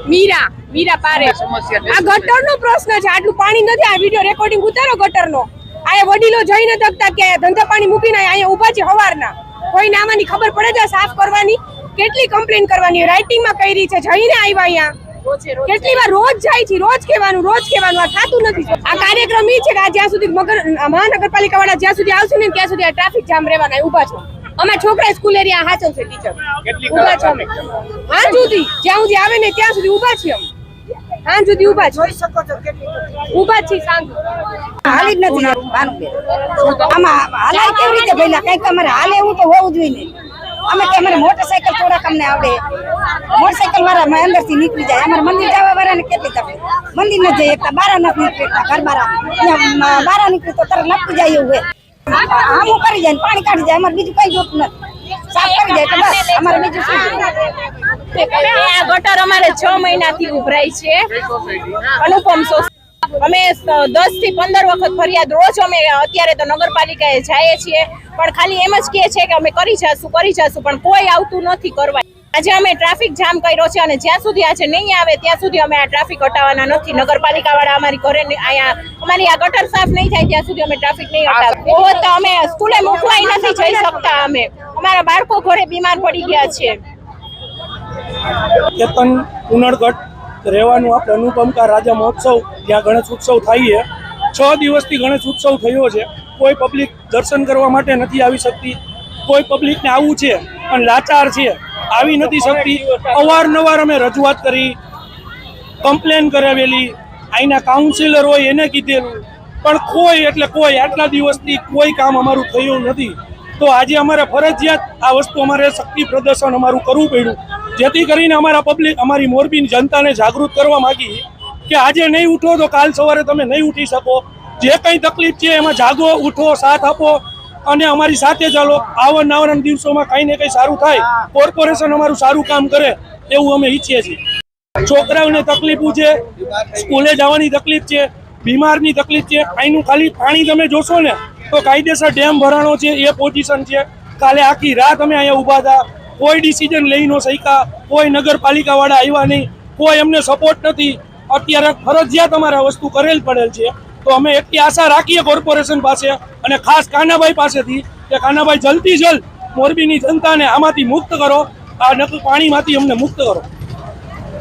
મીરા પારે આ ગટરનો પ્રશ્ન છે। આટલું પાણી નથી। આ વિડિયો રેકોર્ડિંગ ઉતારો ગટરનો। આ વડીલો જઈ ન શકતા કે ધંધા પાણી મૂકીને અહીંયા ઊભા છે હવારના। કોઈને આમાંની ખબર પડે છે સાફ કરવાની? કેટલી કમ્પ્લેન કરવાની? રાઇટિંગમાં કરી છે, જઈને આવ્યા અહીંયા કેટલી વાર? રોજ જાય છે, રોજ કહેવાનું આ થતું નથી। આ કાર્યક્રમ એ છે કે આ જ્યાં સુધી મહાનગરપાલિકા વાળા જ્યાં સુધી આવશે ને ત્યાં સુધી આ ટ્રાફિક જામ રહેવાના। ઊભા છો અમે છોકરા સ્કૂલ એરિયા હાચવશે ટીચર ઊભા છો અમે હા સુધી જ્યાં સુધી આવે ને ત્યાં સુધી ઊભા છીએ અમે હા સુધી ઊભા જોઈ શકો છો કેટલી ઊભા છીએ સાંજ હાલી જ નથી આમાં હાલાય કેવી રીતે ભઈલા કઈક અમારે હાલે એવું તો હોવું જોઈએ ને અમે કે અમારે મોટરસાઇકલ થોડાક અમને આવડે મોટરસાઇકલ વાળા અંદરથી નીકળી જાય અમારે મંદિર જવા વાળાને કેટલી તકલીફ મંદિર ન જઈ એકતા બારા નથી નીકળતા ઘર બારા નીકળી તો તરત લપકી જાય એવું આમું કરી જાય પાણી કાઢી જાય અમારે બીજું કઈ જોતું નથી સાફ કરી જાય તો બસ અમારે બીજું શું આ ગટર અમારે 6 મહિનાથી ઉભરાઈ છે અનુપમ અમે 10 થી 15 વખત ફરિયાદ રોજ અમે અત્યારે તો નગરપાલિકાએ જઈએ છીએ પણ ખાલી એમ જ કહે છે કે અમે કરી જશું પણ કોઈ આવતું નથી કરવા। આજે અમે ટ્રાફિક જામ કર્યો છે અને જ્યાં સુધી આજે નહીં આવે ત્યાં સુધી અમે આ ટ્રાફિક હટાવવાના નથી। નગરપાલિકા વાળા અમારી ઘરે અહીંયા અમારી આ ગટર સાફ નહીં થાય ત્યાં સુધી અમે ટ્રાફિક નહીં હટાવીએ। તો અમે સ્કૂલે મૂકવાય નથી જઈ શકતા અમે અમારા બાળકો ઘરે બીમાર પડી ગયા છે। કેતન ઉનડગઢ રહેવાનું આપણે અનુપમકા રાજા મહોત્સવ જ્યાં ગણેશ ઉત્સવ થાય છે 6 દિવસથી ગણેશ ઉત્સવ થયો છે। કોઈ પબ્લિક દર્શન કરવા માટે નથી આવી શકતી, કોઈ પબ્લિકને આવવું છે પણ લાચાર છે આવી નથી શકતી। અવારનવાર અમે રજૂઆત કરી, કમ્પ્લેન કરાવેલી, અહીંના કાઉન્સિલર હોય એને કીધેલું પણ કોઈ એટલે કોઈ આટલા દિવસથી કોઈ કામ અમારું થયું નથી। તો આજે અમારે ફરજિયાત આ વસ્તુ અમારે શક્તિ પ્રદર્શન અમારું કરવું પડ્યું જેથી કરીને અમારા પબ્લિક અમારી મોરબીની જનતાને જાગૃત કરવા માંગી કે આજે નહીં ઉઠો તો કાલ સવારે તમે નહીં ઉઠી શકો। જે કંઈ તકલીફ છે એમાં જાગો, ઉઠો, સાથ આપો અને અમારી સાથે ચાલો। આવનારા દિવસોમાં કંઈ ને કંઈ સારું થાય, કોર્પોરેશન અમારું સારું કામ કરે એવું અમે ઈચ્છીએ છીએ। છોકરાઓને તકલીફ છે, સ્કૂલે જવાની તકલીફ છે, બીમારની તકલીફ છે। અહીંનું ખાલી પાણી તમે જોશો ને તો કાયદેસર ડેમ ભરાણો છે એ પોઝિશન છે। કાલે આખી રાત અમે અહીંયા ઊભા હતા, કોઈ ડિસિઝન લઈ ન શક્યા, કોઈ નગરપાલિકા વાળા આવ્યા નહીં, કોઈ અમને સપોર્ટ નથી। અત્યારે ફરજિયાત અમારે આ વસ્તુ કરેલ પડેલ છે તો અમે એટલી આશા રાખીએ કોર્પોરેશન પાસે અને ખાસ કાનાભાઈ પાસેથી કે કાનાભાઈ જલ્દી જલ્દ મોરબીની જનતાને આમાંથી મુક્ત કરો, આ પાણીમાંથી અમને મુક્ત કરો।